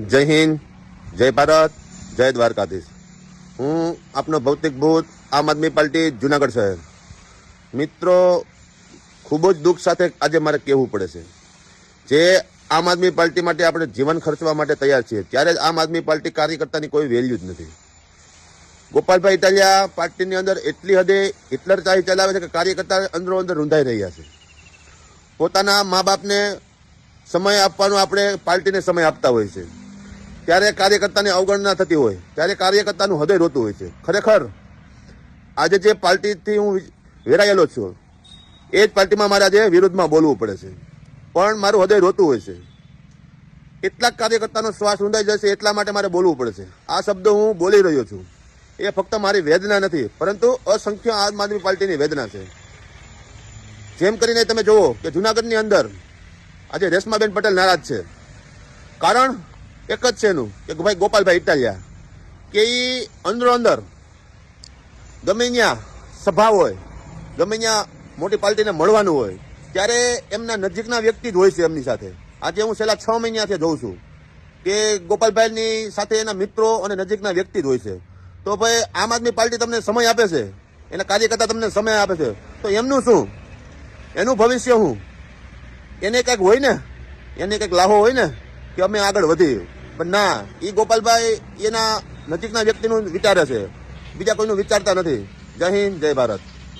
જય હિન્દ, જય ભારત, જય દ્વારકાધીશ। હું આપનો ભૌતિક ભૂત આમ આદમી પાર્ટી જુનાગઢ શહેર। મિત્રો, ખૂબ જ દુઃખ સાથે આજે મારે કહેવું પડે છે, જે આમ આદમી પાર્ટી માટે આપણે જીવન ખર્ચવા માટે તૈયાર છીએ, ત્યારે આમ આદમી પાર્ટી કાર્યકર્તાની કોઈ વેલ્યુ જ નથી। ગોપાલભાઈ ઇટાલિયા પાર્ટીની અંદર એટલી હદે હિટલરશાહી ચલાવે છે કે કાર્યકર્તા અંદરો અંદર રૂંધાઈ રહ્યા છે। પોતાના મા બાપને સમય આપવાનો આપણે પાર્ટીને સમય આપતા હોય છે, ત્યારે કાર્યકર્તાની અવગણના થતી હોય, ત્યારે કાર્યકર્તાનું હૃદય રોતું હોય છે। ખરેખર આજે જે પાર્ટીથી હું વેરાયેલો છું, એ જ પાર્ટીમાં મારે આજે વિરોધમાં બોલવું પડે છે, પણ મારું હૃદય રોતું હોય છે। કેટલાક કાર્યકર્તાનો શ્વાસ ઊંડાઈ જશે એટલા માટે મારે બોલવું પડે છે। આ શબ્દો હું બોલી રહ્યો છું, એ ફક્ત મારી વેદના નથી, પરંતુ અસંખ્ય આમ આદમી પાર્ટીની વેદના છે। જેમ કરીને તમે જુઓ કે જુનાગઢની અંદર આજે રેશમાબેન પટેલ નારાજ છે। કારણ એક જ છે એનું કે ભાઈ ગોપાલભાઈ ઇટાલિયા કે એ અંદરો અંદર ગમે ત્યાં સભા હોય, ગમે ત્યાં મોટી પાર્ટીને મળવાનું હોય, ત્યારે એમના નજીકના વ્યક્તિ જ હોય છે એમની સાથે। આજે હું છેલ્લા 6 મહિનાથી જોઉં છું કે ગોપાલભાઈની સાથે એના મિત્રો અને નજીકના વ્યક્તિ જ હોય છે। તો ભાઈ આમ આદમી પાર્ટી તમને સમય આપે છે, એના કાર્યકર્તા તમને સમય આપે છે, તો એમનું શું, એનું ભવિષ્ય શું? એને કંઈક હોય ને, એને કંઈક લાહો હોય ને કે અમે આગળ વધીએ, પણ ના, એ ગોપાલભાઈ એના નજીકના વ્યક્તિનું વિચારે છે, બીજા કોઈનું વિચારતા નથી। જય હિન્દ, જય ભારત।